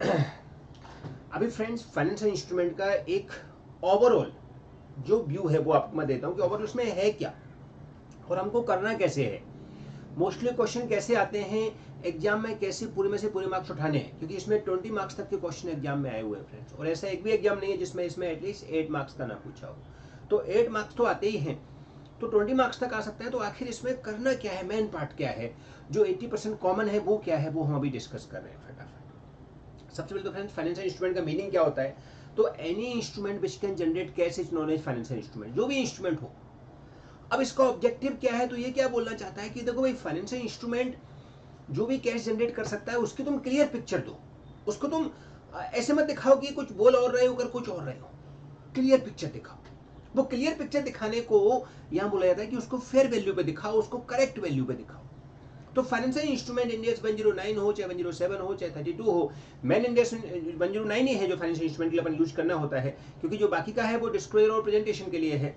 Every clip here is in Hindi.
अभी फ्रेंड्स फाइनेंशियल इंस्ट्रूमेंट का एक ओवरऑल जो व्यू है वो आपको मैं देता हूँ कि ओवरऑल उसमें है क्या और हमको करना कैसे है। मोस्टली क्वेश्चन कैसे आते हैं एग्जाम में, कैसे पूरे में से पूरे मार्क्स उठाने हैं, क्योंकि इसमें 20 मार्क्स तक के क्वेश्चन एग्जाम में आए हुए हैं फ्रेंड्स, और ऐसा एक भी एग्जाम नहीं है जिसमें इसमें एटलीस्ट 8 मार्क्स का ना पूछा हो। तो 8 मार्क्स तो आते ही हैं, तो 20 मार्क्स तक आ सकता है। तो आखिर इसमें करना क्या है, मेन पार्ट क्या है, जो 80% कॉमन है वो क्या है, वो हम अभी डिस्कस कर रहे हैं फटाफट। सबसे पहले तो फ्रेंड्स फाइनेंशियल इंस्ट्रूमेंट का मीनिंग क्या होता है। तो any instrument which can generate cash is known as financial instrument, जो भी इंस्ट्रूमेंट हो। अब इसका ऑब्जेक्टिव क्या है, तो ये क्या बोलना चाहता है कि देखो भाई फाइनेंशियल इंस्ट्रूमेंट जो भी कैश जनरेट कर सकता है उसकी तुम क्लियर पिक्चर दो। उसको तुम ऐसे मत दिखाओ कि कुछ बोल और रहे हो कर कुछ और रहे हो, क्लियर पिक्चर दिखाओ। वो क्लियर पिक्चर दिखाने को यहां बोला जाता है कि उसको फेयर वैल्यू पे दिखाओ, उसको करेक्ट वैल्यू पे दिखाओ। तो फाइनेंशियल इंस्ट्रूमेंट इंडेक्स 109 हो चाहे 107 हो चाहे 32 हो, मेन इंडेक्स 109 ही है जो फाइनेंशियल इंस्ट्रूमेंट के लिए अपन यूज करना होता है, क्योंकि जो बाकी का है वो डिस्क्लोजर और प्रेजेंटेशन के लिए है।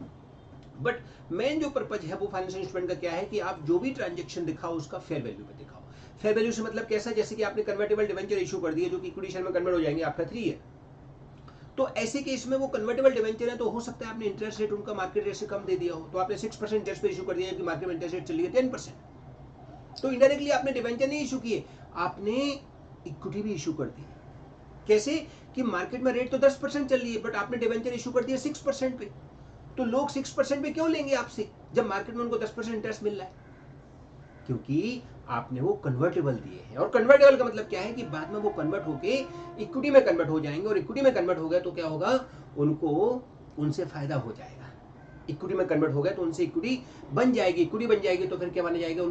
बट मेन जो पर्पज है वो फाइनेंशियल इंस्ट्रूमेंट का क्या है कि आप जो भी ट्रांजेक्शन दिखाओ उसका फेयर वैल्यू पे दिखाओ। फेयर वैल्यू से मतलब कैसा, जैसे कि आपने कन्वर्टेबल डिवेंचर इशू कर दिए जो कि इक्विटी शेयर में कन्वर्ट हो जाएंगे, आपका 3 है। तो ऐसे केस में वो कन्वर्टेबल डिवेंचर है, तो हो सकता है आपने इंटरेस्ट रेट उनका मार्केट रेट से कम दे दिया हो, तो आपने 6% इंटरेस्ट पे इशू कर दिया कि मार्केट में इंटरेस्ट रेट चली है 10%। तो इनडायरेक्टली आपने डिवेंचर नहीं इशू किए, आपने इक्विटी भी इशू कर दी। कैसे कि मार्केट में रेट तो 10% चल रही है बट आपने डिवेंचर इशू कर दिया 6% पे। तो लोग 6% पे क्यों लेंगे आपसे जब मार्केट में उनको 10% इंटरेस्ट मिल रहा है, क्योंकि आपने वो कन्वर्टेबल दिए हैं। और कन्वर्टेबल का मतलब क्या है कि बाद में वो कन्वर्ट होके इक्विटी में कन्वर्ट हो जाएंगे, और इक्विटी में कन्वर्ट हो गए तो क्या होगा, उनको उनसे फायदा हो जाएगा। इक्विटी में कन्वर्ट हो गए तो उनसे इक्विटी बन जाएगी, इक्विटी बन जाएगी तो फिर क्या माना जाएगा,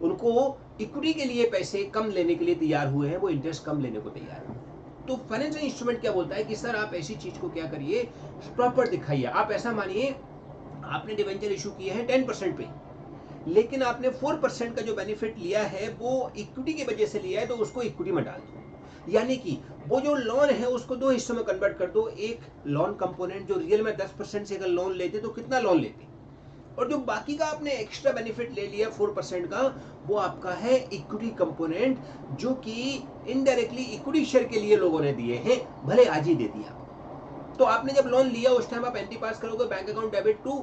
उनको इक्विटी के लिए पैसे कम लेने के लिए तैयार हुए हैं, वो इंटरेस्ट कम लेने को तैयार हुए। तो फाइनेंशियल इंस्ट्रूमेंट क्या बोलता है कि सर आप ऐसी चीज को क्या करिए, प्रॉपर दिखाइए। आप ऐसा मानिए आपने डिवेंचर इशू किए हैं 10% पे, लेकिन आपने 4% का जो बेनिफिट लिया है वो इक्विटी की वजह से लिया है, तो उसको इक्विटी में डाल दो। यानी कि वो जो लोन है उसको 2 हिस्सों में कन्वर्ट कर दो। एक लोन कंपोनेंट जो रियल में 10% से अगर लोन लेते तो कितना लोन लेते, और जो बाकी का आपने एक्स्ट्रा बेनिफिट ले लिया 4% का, वो आपका है इक्विटी कंपोनेंट, जो कि इनडायरेक्टली इक्विटी शेयर के लिए लोगों ने दिए हैं, भले आज ही दे दिया। तो आपने जब लोन लिया उस टाइम आप एंटी पास करोगे, बैंक अकाउंट डेबिट टू,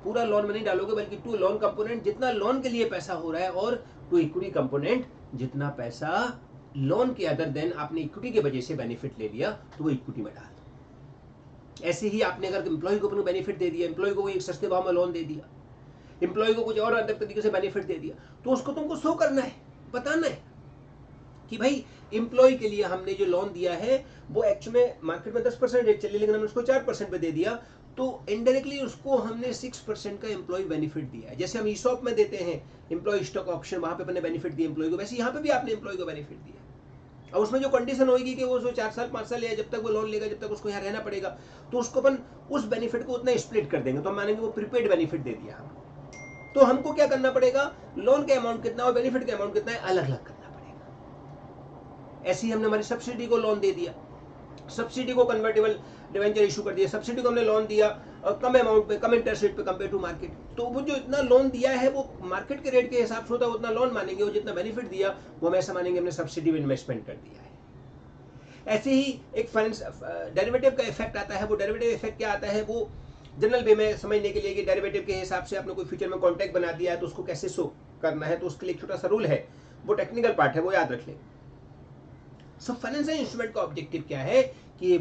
पूरा लोन में नहीं डालोगे बल्कि टू लोन कंपोनेंट जितना लोन के लिए पैसा हो रहा है, और टू इक्विटी कंपोनेंट जितना पैसा लोन के अदर देन आपने इक्विटी की वजह से बेनिफिट ले लिया तो वो इक्विटी में डाल। ऐसे ही आपने अगर एम्प्लॉय को अपने बेनिफिट दे दिया, एम्प्लॉय को एक सस्ते भाव में लोन दे दिया, एम्प्लॉय को कुछ और अलग तरीके से बेनिफिट दे दिया, तो उसको तुमको शो करना है, बताना है कि भाई एम्प्लॉय के लिए हमने जो लोन दिया है वो एक्चुअल में मार्केट में 10% रेट चली, लेकिन हमने उसको 4% पे दे दिया, तो इनडायरेक्टली उसको हमने 6% का एम्प्लॉय बेनिफिट दिया है। जैसे हम ईसॉप में देते हैं एम्प्लॉय स्टॉक ऑप्शन, वहां पे अपने बेनिफिट दिए एम्प्लॉय को, वैसे यहाँ पे भी आपने एम्प्लॉय को बेनिफिट दिया। और उसमें जो कंडीशन होगी कि वो 4 साल 5 साल या जब तक वो लोन लेगा, जब तक उसको यहाँ रहना पड़ेगा, तो उसको अपन उस बेनिफिट को उतना स्प्लिट कर देंगे, तो हम मानेंगे वो प्रीपेड बेनिफिट दे दिया हम। तो हमको क्या करना पड़ेगा, लोन का अमाउंट कितना और बेनिफिट का अमाउंट कितना है अलग अलग करना पड़ेगा। ऐसे ही हमने हमारी सब्सिडी को लोन दे दिया, सब्सिडी को कन्वर्टेबल डिवेंचर इशू कर दिया, सब्सिडी को हमने लोन दिया कम अमाउंट पे, कम इंटरेस्ट रेट पे कंपेयर टू मार्केट, तो वो जो इतना लोन दिया है वो मार्केट के रेट के हिसाब से होता है, उतना लोन मानेंगे, वो जितना बेनिफिट दिया वो हम ऐसा मानेंगे हमने सब्सिडी में इन्वेस्टमेंट कर दिया है। ऐसे ही एक फाइनेंस डेरिवेटिव का इफेक्ट आता है। वो डेरिवेटिव इफेक्ट क्या आता है, वो जनरल वे में समझने के लिए कि डेरिवेटिव के हिसाब से आपने कोई फ्यूचर में कॉन्ट्रैक्ट बना दिया है तो उसको कैसे शो करना है, तो उसके लिए एक छोटा सा रूल है, वो टेक्निकल पार्ट है, वो याद रख लें। सो फाइनेंशियल इंस्ट्रूमेंट का ऑब्जेक्टिव क्या है कि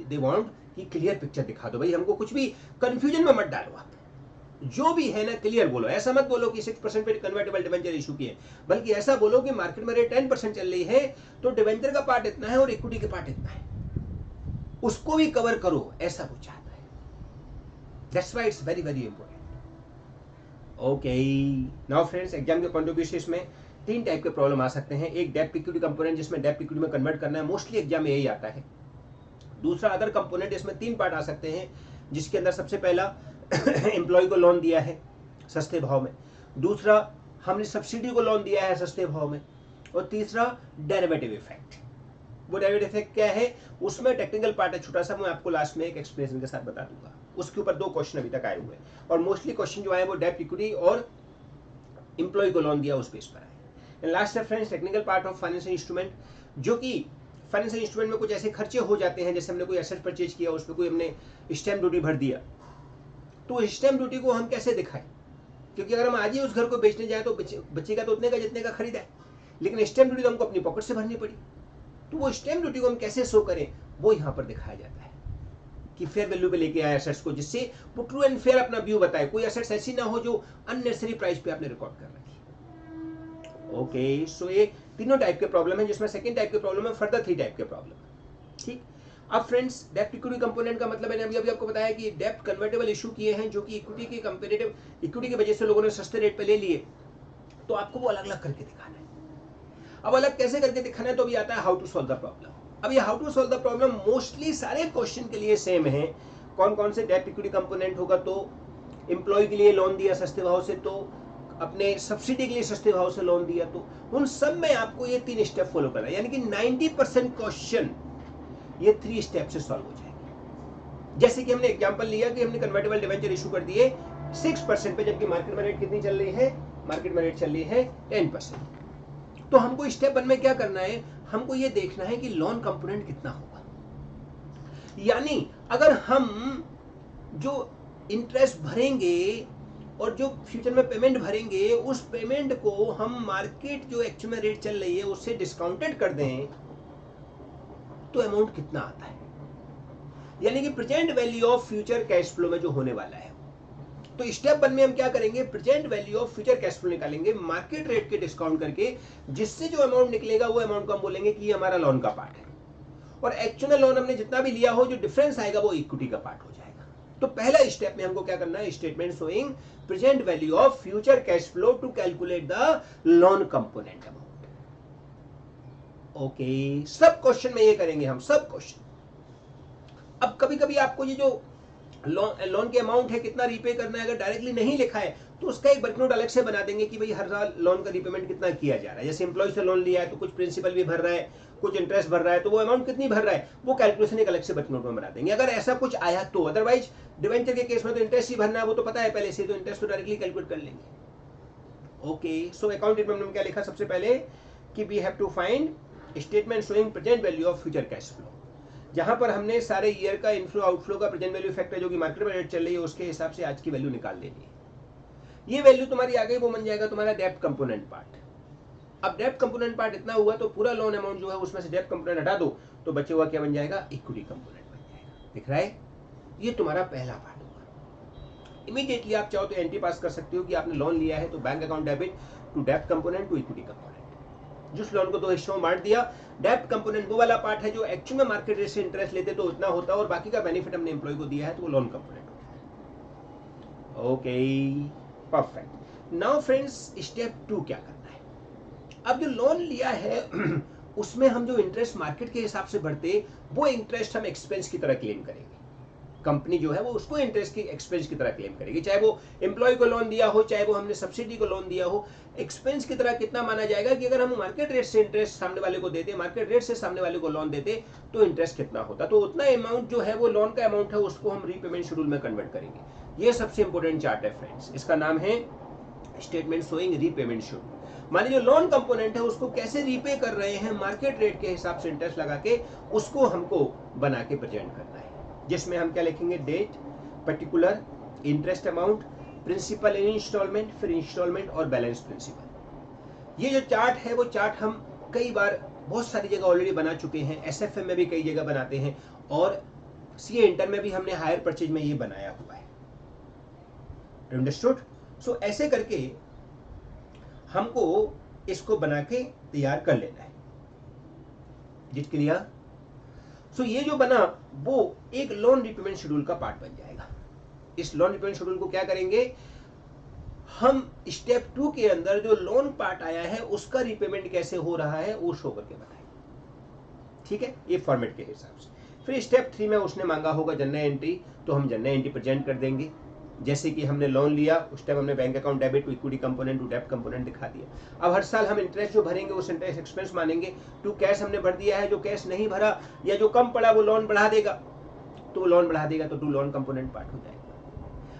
दे वांट कि क्लियर पिक्चर दिखा दो भाई, हमको कुछ भी कंफ्यूजन में मत डालो, आप जो भी है ना क्लियर बोलो। ऐसा मत बोलो कि 6% पे कन्वर्टेबल डिवेंचर इशू किए, बल्कि ऐसा बोलो कि मार्केट में रेट 10% चल रही है तो डिवेंचर का पार्ट इतना है और इक्विटी का पार्ट इतना है, उसको भी कवर करो, ऐसा वो चाहता है। That's why it's very very important. Okay, now friends exam के पॉइंट ऑफ व्यू से इसमें 3 टाइप के प्रॉब्लम आ सकते हैं। एक डेप्थ इक्विटी कंपोनेंट, जिसमें डेप्थ इक्विटी में कन्वर्ट करना है, मोस्टली एग्जाम में यही आता है। दूसरा अदर कंपोनेंट, इसमें 3 पार्ट आ सकते हैं, जिसके अंदर सबसे पहला एम्प्लॉय को लोन दिया है सस्ते भाव में, दूसरा हमने सब्सिडी को लोन दिया है सस्ते भाव में, और तीसरा डेरिवेटिव इफेक्ट। वो डेरिवेटिव इफेक्ट क्या है, उसमें टेक्निकल पार्ट है छोटा सा, मैं आपको लास्ट में एक एक्सप्लेनेशन के साथ बता दूंगा। उसके ऊपर 2 क्वेश्चन अभी तक आए हुए हैं, और मोस्टली क्वेश्चन जो आए वो डेप्थ इक्विटी और एम्प्लॉय को लोन दिया उस बेस पर आए। एंड लास्ट है friends technical part of financial instrument, जो कि फाइनेंशियल इंस्ट्रूमेंट में कुछ ऐसे खर्चे हो जाते हैं, जैसे हमने कोई एसेट परचेज किया, उस पर कोई हमने स्टैम्प ड्यूटी भर दिया, तो स्टैम्प ड्यूटी को हम कैसे दिखाएं? क्योंकि अगर हम आज ही उस घर को बेचने जाए तो बचेगा तो उतने का जितने का खरीदा है, लेकिन स्टैम्प ड्यूटी तो हमको अपनी पॉकेट से भरनी पड़ी। तो वो स्टैम्प ड्यूटी को हम कैसे शो करें, वो यहाँ पर दिखाया जाता है कि फेयर वैल्यू पे लेके आए एसेट्स को, जिससे वो ट्रू एंड फेयर अपना व्यू बताए। कोई एसेट्स ऐसी ना हो जो अननेसेसरी प्राइस पे आपने रिकॉर्ड कर रखी। ओके, सो ये तीनों टाइप के प्रॉब्लम है, जिसमें सेकंड टाइप के प्रॉब्लम है, फर्दर 3 टाइप के प्रॉब्लम। ठीक, अब फ्रेंड्स डेब्ट इक्विटी कंपोनेंट का मतलब मैंने अभी आपको बताया कि डेब्ट कन्वर्टेबल इशू किए हैं जो कि इक्विटी के कंपेरेटिव इक्विटी की वजह से लोगों ने सस्ते रेट पे ले लिए, तो आपको वो अलग अलग करके दिखाना है। अब अलग कैसे करके दिखाना है, तो अभी आता है how to solve the problem. अब ये how to solve the problem mostly सारे क्वेश्चन के लिए सेम है। कौन कौन से डेब्ट इक्विटी कंपोनेंट होगा, तो एम्प्लॉय के लिए लोन दिया सस्ते भाव से, तो अपने सब्सिडी के लिए सस्ते भाव से लोन दिया, तो उन सब में आपको ये 3 स्टेप फॉलो करना है। यानी कि 90% क्वेश्चन ये 3 स्टेप से सॉल्व हो जाएंगे। जैसे कि हमने एग्जांपल लिया कि हमने कन्वर्टेबल डिवेंचर इशू कर दिए 6% पे, जबकि मार्केट में रेट कितनी चल रही है, मार्केट में रेट चल रही है 10%। तो हमको स्टेप 1 में क्या करना है, हमको ये देखना है कि लोन कंपोनेंट कितना होगा। यानी अगर हम जो इंटरेस्ट भरेंगे और जो फ्यूचर में पेमेंट भरेंगे, उस पेमेंट को हम मार्केट जो एक्चुअल में रेट चल रही है उससे डिस्काउंटेड कर दें, तो अमाउंट कितना आता है। यानी कि present value of future cash flow में जो होने वाला है। तो स्टेप 1 में हम क्या करेंगे, present value of future cash flow निकालेंगे मार्केट रेट के डिस्काउंट करके, जिससे जो अमाउंट निकलेगा वो अमाउंट को हम बोलेंगे कि ये हमारा लोन का पार्ट है, और एक्चुअल लोन हमने जितना भी लिया हो, जो डिफरेंस आएगा वो इक्विटी का पार्ट हो जाएगा। तो पहला स्टेप में हमको क्या करना है, statement showing present value of future cash flow to calculate the loan component amount. Okay, सब क्वेश्चन में ये करेंगे हम, सब क्वेश्चन। अब कभी कभी आपको ये जो लोन के अमाउंट है कितना रीपे करना है, अगर डायरेक्टली नहीं लिखा है तो उसका एक वर्क नोट अलग से बना देंगे कि भाई हर साल लोन का रीपेमेंट कितना किया जा रहा है। जैसे एम्प्लॉय से लोन लिया है तो कुछ प्रिंसिपल भी भर रहा है, कुछ इंटरेस्ट भर रहा है, तो वो अमाउंट कितनी भर रहा है वो कैलकुलेशन एक अलग से वर्क नोट में बना देंगे, अगर ऐसा कुछ आया तो। अदरवाइज डिवेंचर के केस में तो इंटरेस्ट ही भरना है, वो तो पता है पहले से, तो इंटरेस्ट तो डायरेक्टली कैलकुलेट कर लेंगे। ओके, सो अकाउंट स्टेटमेंट में क्या लिखा सबसे पहले कि we have to find statement showing present value of future cash flow, जहां पर हमने सारे ईयर का इनफ्लो आउटफ्लो का प्रेजेंट वैल्यू फैक्टर जो कि मार्केट में रेट चल रही है उसके हिसाब से आज की वैल्यू निकाल लेनी है। ये वैल्यू तुम्हारी आ गई, वो बन जाएगा तुम्हारा डेब्ट कंपोनेंट पार्ट। अब डेब्ट कंपोनेंट पार्ट इतना हुआ तो पूरा लोन अमाउंट जो है उसमें से डेब्ट कंपोनेंट हटा दो तो बचे हुआ क्या बन जाएगा, इक्विटी कंपोनेंट बन जाएगा। दिख रहा है, ये तुम्हारा पहला पार्ट होगा। इमीडिएटली आप चाहो तो एंट्री पास कर सकते हो कि आपने लोन लिया है तो बैंक अकाउंट डेबिट टू डेब्ट कंपोनेंट टू इक्विटी कंपोनेंट। जिस लोन को 2 हिस्सों में बांट दिया, डेब्ट कंपोनेंट वो वाला पार्ट है जो एक्चुअल में मार्केट रेट से इंटरेस्ट लेते तो उतना होता, और बाकी का बेनिफिट हमने एम्प्लॉय को दिया है तो वो लोन कंपोनेंट होता है। Okay, perfect. Now friends, step 2 क्या करना है। अब जो लोन लिया है उसमें हम जो इंटरेस्ट मार्केट के हिसाब से भरते, वो इंटरेस्ट हम एक्सपेंस की तरह क्लेम करेंगे। कंपनी जो है वो उसको इंटरेस्ट की एक्सपेंस की तरह क्लेम करेगी, चाहे वो एम्प्लॉय को लोन दिया हो, चाहे वो हमने सब्सिडी को लोन दिया हो। एक्सपेंस की तरह कितना माना जाएगा कि अगर हम मार्केट रेट से इंटरेस्ट सामने वाले को देते, मार्केट रेट से सामने वाले को लोन देते, तो इंटरेस्ट कितना होता, तो उतना अमाउंट जो है वो लोन का अमाउंट है उसको हम रीपेमेंट शेड्यूल में कन्वर्ट करेंगे। ये सबसे इंपॉर्टेंट चार्ट है फ्रेंड्स, इसका नाम है स्टेटमेंट शोइंग रीपेमेंट शेड्यूल। माने जो लोन कंपोनेंट है उसको कैसे रीपे कर रहे हैं मार्केट रेट के हिसाब से इंटरेस्ट लगा के, उसको हमको बना के प्रेजेंट करना है, जिसमें हम क्या लिखेंगे, date, particular, interest amount, principal in instalment, फिर इंस्टॉलमेंट और बैलेंस प्रिंसिपल। ये जो चार्ट है वो चार्ट हम कई बार बहुत सारी जगह ऑलरेडी बना चुके हैं, एसएफएम में भी कई जगह बनाते हैं, और सीए इंटर में भी हमने हायर परचेज में ये बनाया हुआ है। अंडरस्टूड? सो ऐसे करके हमको इसको बना के तैयार कर लेना है। जित क्लियर? सो ये जो बना वो एक लोन रिपेमेंट शेड्यूल का पार्ट बन जाएगा। इस लोन रिपेमेंट शेड्यूल को क्या करेंगे हम, स्टेप 2 के अंदर जो लोन पार्ट आया है उसका रिपेमेंट कैसे हो रहा है वो शो करके बताएंगे। ठीक है, ये फॉर्मेट के हिसाब से। फिर स्टेप 3 में उसने मांगा होगा जनरल एंट्री, तो हम जनरल एंट्री प्रेजेंट कर देंगे। जैसे कि हमने लोन लिया उस टाइम हमने bank account debit to equity component to डेब्ट कंपोनेंट दिखा दिया। अब हर साल हम इंटरेस्ट जो भरेंगे उस इंटरेस्ट एक्सपेंस मानेंगे, टू कैश हमने भर दिया है, जो कैश नहीं भरा या जो कम पड़ा वो लोन बढ़ा देगा, तो लोन बढ़ा देगा तो टू लोन कंपोनेंट पार्ट हो जाएगा।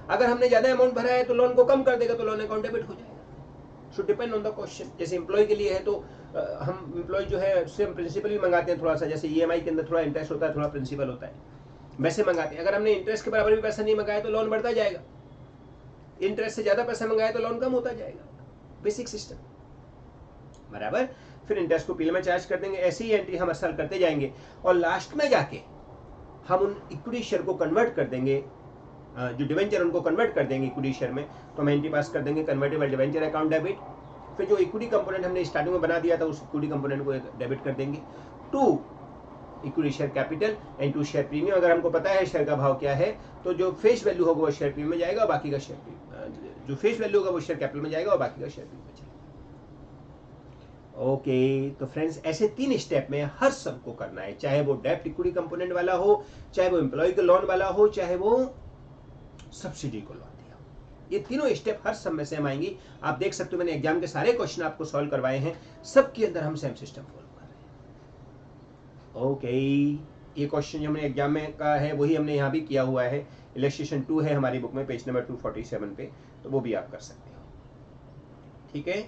अगर हमने ज्यादा अमाउंट भरा है तो लोन को कम कर देगा तो लोन अकाउंट डेबिट हो जाएगा। Should depend on the question. जैसे एम्प्लॉय के लिए है तो हम एम्प्लॉय जो है उससे हम प्रिंसिपल भी मंगाते हैं थोड़ा सा, जैसे ईएमआई के अंदर थोड़ा इंटरेस्ट होता है, थोड़ा प्रिंसिपल होता है, वैसे मंगाते हैं। अगर हमने इंटरेस्ट के बराबर भी पैसा नहीं मंगाया तो लोन बढ़ता जाएगा, इंटरेस्ट से ज़्यादा पैसा मंगाया तो लोन कम होता जाएगा, बेसिक सिस्टम बराबर। फिर इंटरेस्ट को पील में चार्ज कर देंगे, ऐसी ही एंट्री हम हर साल करते जाएंगे और लास्ट में जाके हम उन इक्विटी शेयर को कन्वर्ट कर देंगे, जो डिवेंचर उनको कन्वर्ट कर देंगे इक्विटी शेयर में, तो हम एंट्री पास कर देंगे कन्वर्टेबल डिवेंचर अकाउंट डेबिट। फिर जो इक्विटी कंपोनेंट हमने स्टार्टिंग में बना दिया था उस इक्विटी कंपोनेंट को डेबिट कर देंगे to equity share capital and to share premium. अगर हमको पता है शेयर का भाव क्या है तो जो फेस वैल्यू होगा वो शेयर प्रीमियम में जाएगा और बाकी का जो फेस वैल्यू होगा वो शेयर कैपिटल में जाएगा और बाकी का शेयर प्रीमियम में जाएगा। ओके तो फ्रेंड्स ऐसे 3 स्टेप में हर सबको करना है, चाहे वो डेब्ट इक्विटी कंपोनेंट वाला हो, चाहे वो एम्प्लॉय के लोन वाला हो, चाहे वो सब्सिडी को लोन दिया हो। ये तीनों स्टेप हर सब में सेम आएंगी। आप देख सकते हो मैंने एग्जाम के सारे क्वेश्चन आपको सॉल्व करवाए हैं, सबके अंदर हम सेम सिस्टम फॉलो कर रहे हैं। ओके ये क्वेश्चन जो हमने एग्जाम में का है वही हमने यहाँ भी किया हुआ है, इलस्ट्रेशन 2 है हमारी बुक में पेज नंबर 247 पे, तो वो भी आप कर सकते हो। ठीक है,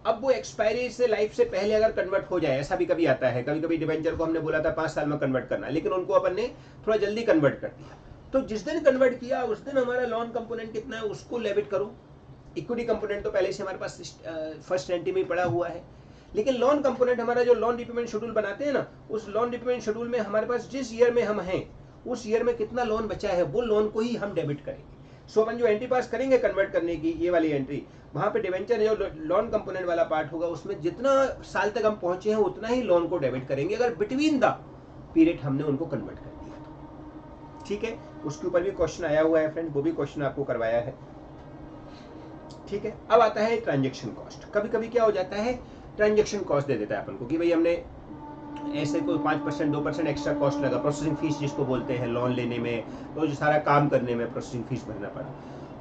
अब वो एक्सपायरी से लाइफ से पहले अगर कन्वर्ट हो जाए, ऐसा भी कभी आता है, कभी कभी डिवेंचर को हमने बोला था 5 साल में कन्वर्ट करना, लेकिन उनको अपन ने थोड़ा जल्दी कन्वर्ट कर दिया, तो जिस दिन कन्वर्ट किया उस दिन हमारा लोन कंपोनेंट कितना है उसको डेबिट करो। इक्विटी कंपोनेंट तो पहले से हमारे पास फर्स्ट एंट्री में पड़ा हुआ है, लेकिन लोन कंपोनेंट हमारा जो लोन रिपेमेंट शेड्यूल बनाते हैं ना, उस लोन रिपेमेंट शेड्यूल में हमारे पास जिस ईयर में हम हैं उस ईयर में कितना लोन बचा है वो लोन को ही हम डेबिट करेंगे। सो अपन जो एंट्री पास करेंगे कन्वर्ट करने की, ये वाली एंट्री, वहां पे डिवेंचर जो लोन कंपोनेंट वाला पार्ट होगा उसमें जितना साल तक हम पहुंचे हैं उतना ही लोन को डेबिट करेंगे, अगर बिटवीन द पीरियड हमने उनको कन्वर्ट कर दिया तो। ठीक है, उसके ऊपर भी क्वेश्चन आया हुआ है फ्रेंड, वो भी क्वेश्चन आपको करवाया है। ठीक है, अब आता है ट्रांजेक्शन कॉस्ट। कभी कभी क्या हो जाता है, ट्रांजेक्शन कॉस्ट दे देता है अपन को कि भाई हमने ऐसे कोई 5% 2% एक्स्ट्रा कॉस्ट लगा, प्रोसेसिंग फीस जिसको बोलते हैं लोन लेने में, तो जो सारा काम करने में प्रोसेसिंग फीस भरना पड़ा,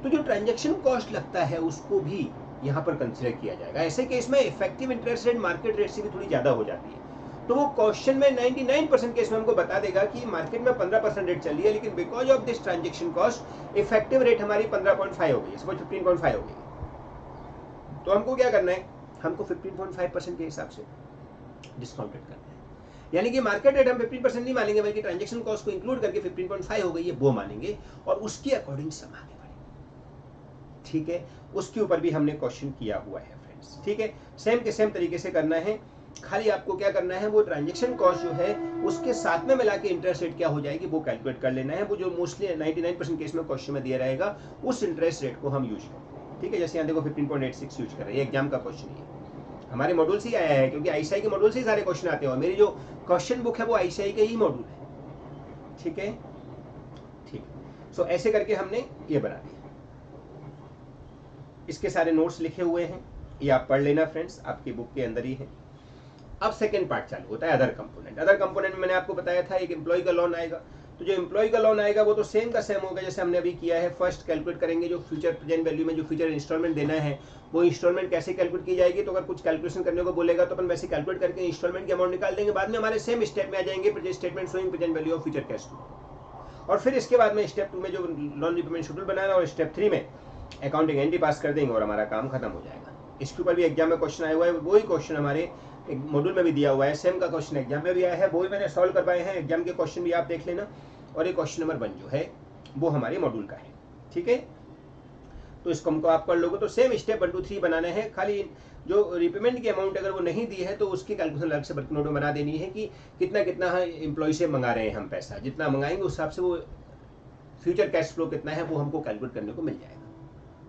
तो जो ट्रांजैक्शन कॉस्ट लगता है उसको भी यहाँ पर कंसीडर किया जाएगा। ऐसे केस में effective interest rate market rate से भी थोड़ी ज्यादा हो जाती है, तो वो क्वेश्चन में 99% केस में हमको बता देगा कि मार्केट में 15% रेट चल रही है, लेकिन because of this transaction cost effective rate हमारी 15.5 हो गई, सपोज 15.5 हो गई, तो हमको क्या करना है, हमको 15.5% के हिसाब से डिस्काउंटेड करना है। यानी कि मार्केट रेट हम 15% नहीं मानेंगे, बल्कि ट्रांजैक्शन कॉस्ट को इंक्लूड करके 15.5 हो गई है वो मानेंगे और उसके अकॉर्डिंग सम आगे बढ़ेंगे। ठीक है, उसके ऊपर भी हमने क्वेश्चन किया हुआ है फ्रेंड्स। ठीक है, सेम के सेम तरीके से करना है, खाली आपको क्या करना है, वो ट्रांजैक्शन कॉस्ट जो है उसके साथ में मिला के इंटरेस्ट रेट क्या हो जाएगी वो कैलकुलेट कर लेना है। वो जो मोस्टली 99% केस में क्वेश्चन में दिया रहेगा उस इंटरेस्ट रेट को हम यूज करेंगे। ठीक है, जैसे यहाँ देखो 15.86 यूज कर रहे हैं, एग्जाम का क्वेश्चन है, हमारे मॉड्यूल से ही आया है, क्योंकि आईसीआई के मॉड्यूल से ही सारे क्वेश्चन आते हैं और मेरी जो क्वेश्चन बुक है वो आईसीआई के ही मॉड्यूल है। ठीक है, ठीक, सो ऐसे करके हमने ये बना दिया। इसके सारे नोट्स लिखे हुए हैं, ये आप पढ़ लेना फ्रेंड्स, आपकी बुक के अंदर ही है। अब सेकंड पार्ट चालू होता है अदर कंपोनेंट। अदर कंपोनेंट में मैंने आपको बताया था एक एम्प्लॉय का लोन आएगा, तो जो एम्प्लॉय का लोन आएगा वो तो सेम का सेम होगा जैसे हमने अभी किया है। फर्स्ट कैलकुलेट करेंगे जो फ्यूचर प्रेजेंट वैल्यू में जो फ्यूचर इंस्टॉलमेंट देना है, वो इंस्टॉलमेंट कैसे कैलकुलेट की जाएगी, तो अगर कुछ कैलकुलेशन करने को बोलेगा तो अपन वैसे कैलकुलेट करके इंस्टॉलमेंट की अमाउंट निकाल देंगे। बाद में हमारे सेम स्टेप में आ जाएंगे statement showing present value of future cash flow, और फिर इसके बाद में स्टेप 2 में जो लोन रिपेमेंट शेड्यूल बनाना और स्टेप 3 में अकाउंटिंग एंट्री पास कर देंगे और हमारा काम खत्म हो जाएगा। इसके ऊपर भी एग्जाम में क्वेश्चन आया हुआ है, वही क्वेश्चन हमारे एक मॉड्यूल में भी दिया हुआ है, सेम का क्वेश्चन एग्जाम में भी आया है, वही मैंने सॉल्व कर पाए हैं। एग्जाम के क्वेश्चन भी आप देख लेना, और ये क्वेश्चन नंबर 1 जो है वो हमारे मॉड्यूल का है। ठीक है, तो इसको हमको आप कर लोगे तो सेम स्टेप 1 2 3 बनाना है। खाली जो रिपेमेंट की अमाउंट अगर वो नहीं दी है तो उसकी कैलकुलेशन अलग से वर्किंग नोट में बना देनी है कि कितना कितना एम्प्लॉय से मंगा रहे हैं हम पैसा, जितना मंगाएंगे उस हिसाब से वो फ्यूचर कैश फ्लो कितना है वो हमको कैलकुलेट करने को मिल जाएगा।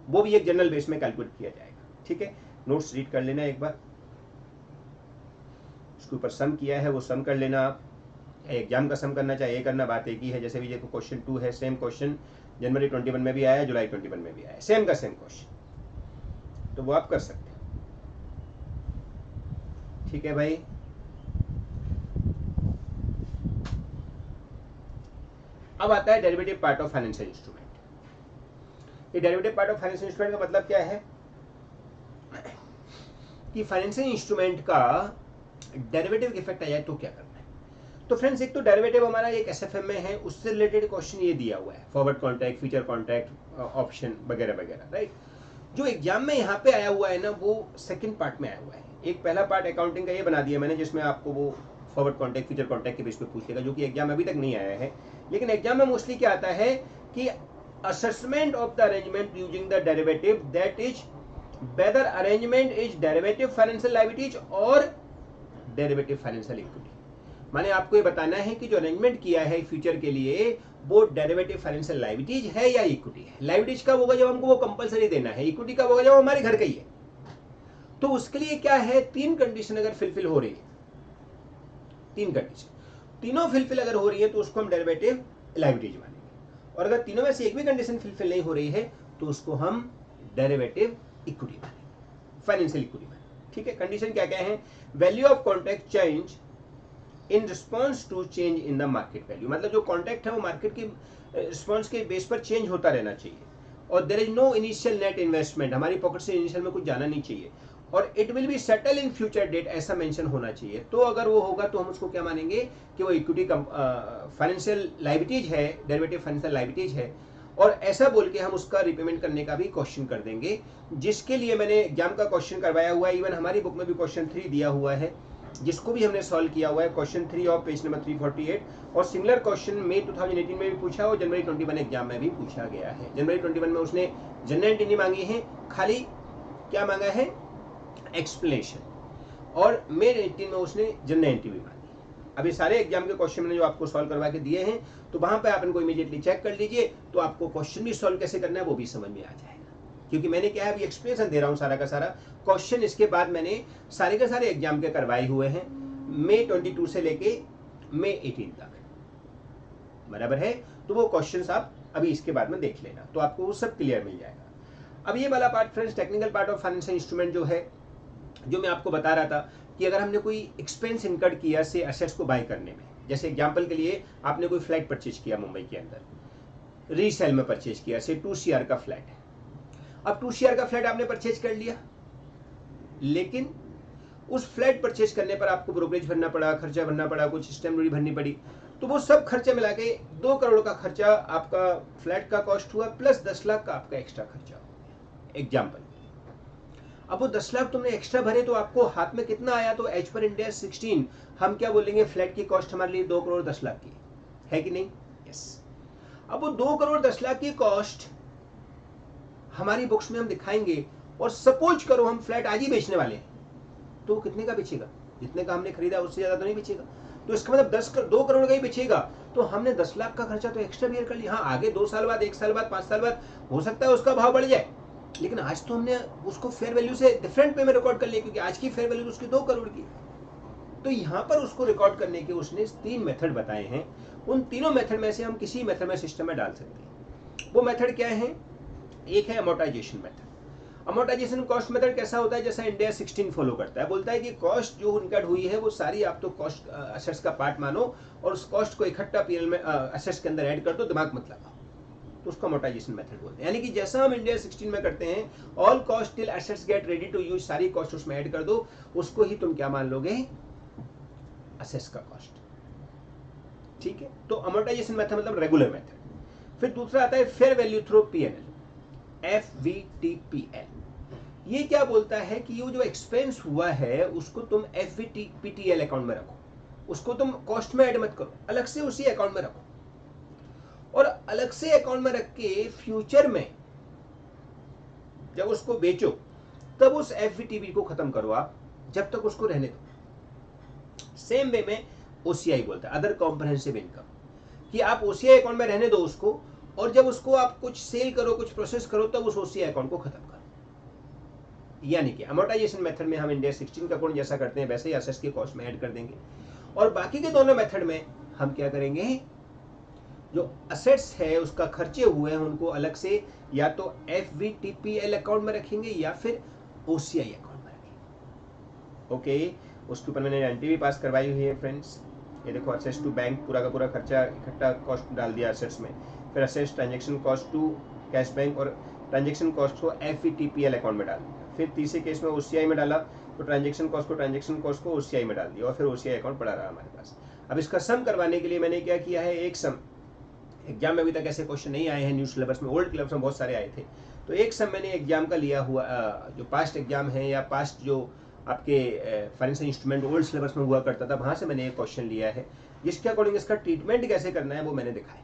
वो भी एक जनरल बेस में कैलकुलेट किया जाएगा। ठीक है, नोट्स रीड कर लेना एक बार, उसके ऊपर सम किया है वो सम कर लेना आप। एग्जाम का सम करना चाहे ये करना, बात एक ही है। जैसे भी देखो क्वेश्चन 2 है, सेम क्वेश्चन जनवरी 21 में भी आया, जुलाई 21 में भी आया, सेम का सेम क्वेश्चन, तो वो आप कर सकते हैं। ठीक है भाई, अब आता है derivative part of financial instrument. ये derivative part of financial instrument का मतलब क्या है कि फाइनेंशियल इंस्ट्रूमेंट का डेरिवेटिव इफेक्ट आ जाए तो क्या करना है। तो फ्रेंड्स एक तो डेरिवेटिव हमारा एक एसएफएम में है, उससे रिलेटेड क्वेश्चन ये दिया हुआ है, forward contract, future contract, option वगैरह वगैरह, राइट। जो एग्जाम में यहाँ पे आया हुआ है ना, वो सेकंड पार्ट में आया हुआ है। एक पहला पार्ट अकाउंटिंग का ये बना दिया मैंने, जिसमें आपको वो फॉरवर्ड कॉन्टैक्ट, फ्यूचर कॉन्टैक्ट के बेस पे पूछ लेगा, जो कि एग्जाम में अभी तक नहीं आया है। लेकिन एग्जाम में मोस्टली क्या आता है कि assessment of the arrangement using the derivative, that is whether arrangement is derivative financial liabilities और डेरिवेटिव फाइनेंशियल इक्विटी। माने आपको ये बताना है कि जो अरेंजमेंट किया है फ्यूचर के लिए वो डेरिवेटिव फाइनेंशियल लायबिलिटीज है या इक्विटी है। लायबिलिटीज कब होगा? जब हमको वो कंपलसरी देना है। इक्विटी कब होगा? जब हमारे घर का ही है। तो उसके लिए क्या है, 3 कंडीशन अगर फिलफिल हो रही है, 3 कंडीशन, तीनों फिलफिल अगर हो रही है तो उसको हम डेरिवेटिव लायबिलिटीज मानेंगे, और अगर तीनों में से एक भी कंडीशन फिलफिल नहीं हो रही है तो उसको हम डेरिवेटिव इक्विटी मानेंगे, फाइनेंशियल इक्विटी मानेंगे। ठीक है, कंडीशन क्या क्या है? Value of contract change in response to change in the market value, मतलब जो कॉन्ट्रैक्ट है वो मार्केट के रिस्पॉन्स के बेस पर चेंज होता रहना चाहिए। और there is no initial net investment, हमारी पॉकेट से इनिशियल में कुछ जाना नहीं चाहिए। और it will be settle in future date, ऐसा मेंशन होना चाहिए। तो अगर वो होगा तो हम उसको क्या मानेंगे कि वो इक्विटी फाइनेंशियल लायबिलिटीज है, डेरिवेटिव फाइनेंशियल लायबिलिटीज है। और ऐसा बोल के हम उसका रिपेमेंट करने का भी क्वेश्चन कर देंगे, जिसके लिए मैंने एग्जाम का क्वेश्चन करवाया हुआ है। इवन हमारी बुक में भी क्वेश्चन 3 दिया हुआ है, जिसको भी हमने सॉल्व किया हुआ है, क्वेश्चन 3 ऑफ पेज नंबर 348। और सिमिलर क्वेश्चन मई 2018 में भी पूछा और जनवरी 21 एग्जाम में भी पूछा गया है। जनवरी 21 में उसने जनरल एंट्री नहीं मांगी है, खाली क्या मांगा है, एक्सप्लेनेशन। और मई 18 में उसने जनरल एंट्री भी मांगी। अभी सारे एग्जाम के क्वेश्चन मैंने जो आपको सॉल्व करवा के दिए हैं, तो वहां पे आप इनको इमीडिएटली चेक कर लीजिए, तो आपको क्वेश्चन भी सॉल्व कैसे करना है वो भी समझ में आ जाएगा। क्योंकि मैंने क्या है, अभी एक्सप्लेनेशन दे रहा हूँ सारा का सारा। क्वेश्चन इसके बाद मैंने सारे के सारे एग्जाम के करवाए हुए हैं, मई 22 से लेके मई 18 तक, बराबर है। तो वो क्वेश्चंस आप अभी इसके बाद में देख लेना, तो आपको वो सब क्लियर मिल जाएगा। अब ये वाला part friends, technical part of financial instrument जो है, जो मैं आपको बता रहा था कि अगर हमने कोई एक्सपेंस इनकर्ड किया से असेट्स को बाय करने में, जैसे एग्जांपल के लिए आपने कोई फ्लैट परचेज किया मुंबई के अंदर, रीसेल में परचेज किया, से 2 CR का फ्लैट है। अब 2 CR का फ्लैट आपने परचेज कर लिया, लेकिन उस फ्लैट परचेज करने पर आपको ब्रोकरेज भरना पड़ा, खर्चा भरना पड़ा, कुछ स्टैम्प ड्यूटी भरनी पड़ी, तो वो सब खर्चे मिला के 2 करोड़ का खर्चा आपका फ्लैट का कॉस्ट हुआ, प्लस 10 लाख का आपका एक्स्ट्रा खर्चा हो एग्जाम्पल। अब वो 10 लाख तुमने एक्स्ट्रा भरे तो आपको हाथ में कितना आया? तो एज पर इंड AS 16 हम क्या बोलेंगे, फ्लैट की कॉस्ट हमारे लिए 2 करोड़ 10 लाख की है कि नहीं? यस। अब वो 2 करोड़ 10 लाख की कॉस्ट हमारी बुक्स में हम दिखाएंगे, और सपोज करो हम फ्लैट आज ही बेचने वाले हैं, तो कितने का बेचेगा? जितने का हमने खरीदा उससे ज्यादा तो नहीं बेचेगा। तो इसका मतलब 2 करोड़ का ही बेचेगा, तो हमने 10 लाख का खर्चा तो एक्स्ट्रा बियर कर लिया। हाँ, आगे 2 साल बाद, 1 साल बाद, 5 साल बाद हो सकता है उसका भाव बढ़ जाए, लेकिन आज तो हमने उसको फेयर वैल्यू से डिफरेंट पे में रिकॉर्ड कर लिया, क्योंकि आज की फेयर वैल्यू उसकी 2 करोड़ की। तो यहाँ पर उसको रिकॉर्ड करने के उसने 3 मेथड बताए हैं। उन तीनों मेथड में से हम किसी मेथड में सिस्टम में डाल सकते हैं। वो मेथड क्या है? एक है amortisation method. Amortisation cost method कैसा होता है? जैसा इंडिया 16 फॉलो करता है, बोलता है कि कॉस्ट जो इनकर्ड हुई है वो सारी आप तो कॉस्ट असेट्स का पार्ट मानो, और उस कॉस्ट को इकट्ठा पीएल में असेट्स के अंदर ऐड कर दो, दिमाग मत लगाओ। तो उसको अमोर्टाइजेशन मेथड बोलते हैं। यानी कि जैसा हम इंडिया 16 में करते हैं, all cost till assets get ready to use, सारी कॉस्ट उसमें ऐड कर दो, उसको ही तुम क्या मान लोगे? असेट्स का कॉस्ट। ठीक है, तो अमोर्टाइजेशन मेथड मतलब रेगुलर मेथड। फिर दूसरा आता है fair value through PNL, FVTPL। ये क्या बोलता है कि ये जो एक्सपेंस हुआ है उसको तुम FVTPL अकाउंट में रखो, उसको तुम कॉस्ट में ऐड मत करो, अलग से उसी अकाउंट में रखो, और अलग से अकाउंट में रख के फ्यूचर में जब उसको बेचो तब उस FVTP को खत्म करो आप, जब तक उसको रहने दो। सेम वे में OCI बोलता है, अदर कॉम्प्रहेंसिव इनकम, कि आप OCI अकाउंट में रहने दो उसको, और जब उसको आप कुछ सेल करो, कुछ प्रोसेस करो, तब उस OCI अकाउंट को खत्म करो। यानी कि अमोर्टाइजेशन मेथड में हम इंडिया 16 का अकाउंट जैसा करते हैं वैसे ही असेट्स की कॉस्ट में ऐड कर देंगे, और बाकी के दोनों मेथड में हम क्या करेंगे, जो असेट्स है उसका खर्चे हुए हैं उनको अलग से या तो FVTPL अकाउंट में रखेंगे या फिर OCI अकाउंट में रखेंगे। ओके, उसके ऊपर मैंने एंट्री भी पास करवाई हुई है फ्रेंड्स। ये देखो, असेट्स टू बैंक, पूरा का पूरा खर्चा इकट्ठा कॉस्ट डाल दिया असेट्स में, फिर assets transaction cost to cash bank, और ट्रांजेक्शन कॉस्ट को FVTPL अकाउंट में डाल दिया। फिर तीसरे केस में OCI में डाला, तो ट्रांजेक्शन कॉस्ट को OCI में डाल दिया, और फिर OCI अकाउंट पड़ा रहा हमारे पास। अब इसका सम करवाने के लिए मैंने क्या किया है, एक सम, एग्जाम में अभी तक ऐसे क्वेश्चन नहीं आए हैं न्यू सिलेबस में, ओल्ड सिलेबस में बहुत सारे आए थे, तो एक सब मैंने एग्जाम का लिया हुआ जो पास्ट एग्जाम है या पास्ट जो आपके फाइनेंशियल इंस्ट्रूमेंट ओल्ड सिलेबस में हुआ करता था, वहाँ से मैंने एक क्वेश्चन लिया है जिसके अकॉर्डिंग इसका ट्रीटमेंट कैसे करना है वो मैंने दिखाया।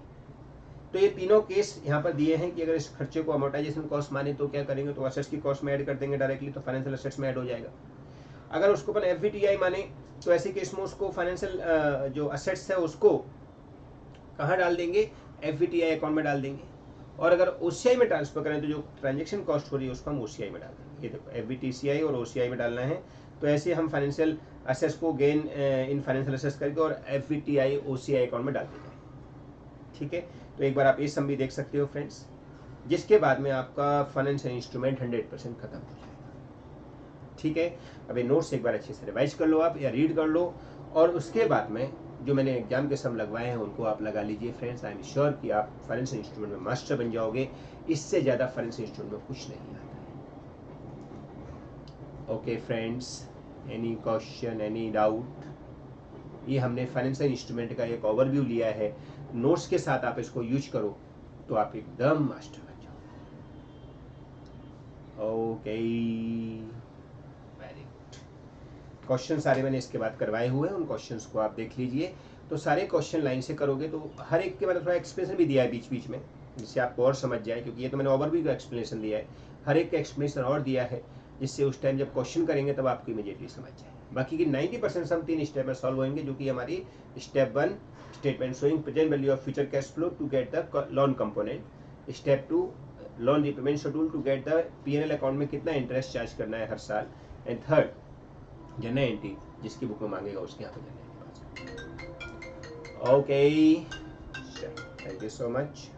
तो ये तीनों केस यहाँ पर दिए हैं कि अगर इस खर्चे को अमोर्टाइजेशन कॉस्ट माने तो क्या करेंगे, तो असेट्स की कॉस्ट में ऐड कर देंगे डायरेक्टली, तो फाइनेंशियल असेट्स में ऐड हो जाएगा। अगर उसको अपन एफवीटीआई माने तो ऐसे केस में उसको फाइनेंशियल जो असेट्स है उसको कहाँ डाल देंगे, एफवीटीआई अकाउंट में डाल देंगे। और अगर ओसीआई में ट्रांसफर करें तो जो ट्रांजेक्शन कॉस्ट हो रही है उसको हम ओसीआई में डाल देंगे। ये देखो एफवीटीसीआई और ओसीआई में डालना है। तो ऐसे हम फाइनेंशियल असेट्स को गेन इन फाइनेंशियल असेट्स करके और एफवीटीआई ओसीआई अकाउंट में डाल देंगे। ठीक है, तो एक बार आप ये सम भी देख सकते हो फ्रेंड्स, जिसके बाद में आपका फाइनेंशियल इंस्ट्रूमेंट 100% खत्म हो जाएगा। ठीक है, अब ये नोट्स एक बार अच्छे से रिवाइज कर लो आप या रीड कर लो, और उसके बाद में जो मैंने एग्जाम के सम लगवाए हैं उनको आप लगा लीजिए फ्रेंड्स। आई एम श्योर कि आप फाइनेंशियल इंस्ट्रूमेंट में मास्टर बन जाओगे। इससे ज़्यादा फाइनेंशियल इंस्ट्रूमेंट में कुछ नहीं आता है। Okay friends, any question, any doubt? ये हमने फाइनेंशियल इंस्ट्रूमेंट का एक ओवरव्यू लिया है। नोट्स के साथ आप इसको यूज करो तो आप एकदम मास्टर बन जाओ। Okay, very good. क्वेश्चन सारे मैंने इसके बाद करवाए हुए हैं, उन क्वेश्चंस को आप देख लीजिए। तो सारे क्वेश्चन लाइन से करोगे तो हर एक के मैंने थोड़ा एक्सप्लेनेशन भी दिया है बीच बीच में, जिससे आपको और समझ जाए, क्योंकि ये तो मैंने ओवरव्यू का एक्सप्लेनेशन दिया है, हर एक का एक्सप्लेनेशन और दिया है, जिससे उस टाइम जब क्वेश्चन करेंगे तब आपको इमीडिएटली समझ जाए। बाकी की 90% सम 3 स्टेप में सॉल्व होंगे, जो कि हमारी step 1 statement showing present value of future cash flow to get the loan component, step 2 loan repayment schedule to get the PNL account में कितना इंटरेस्ट चार्ज करना है हर साल, एंड थर्ड जनरल एंट्री जिसकी बुक में मांगेगा उसके यहाँ पे journal entry. Okay, thank you so much.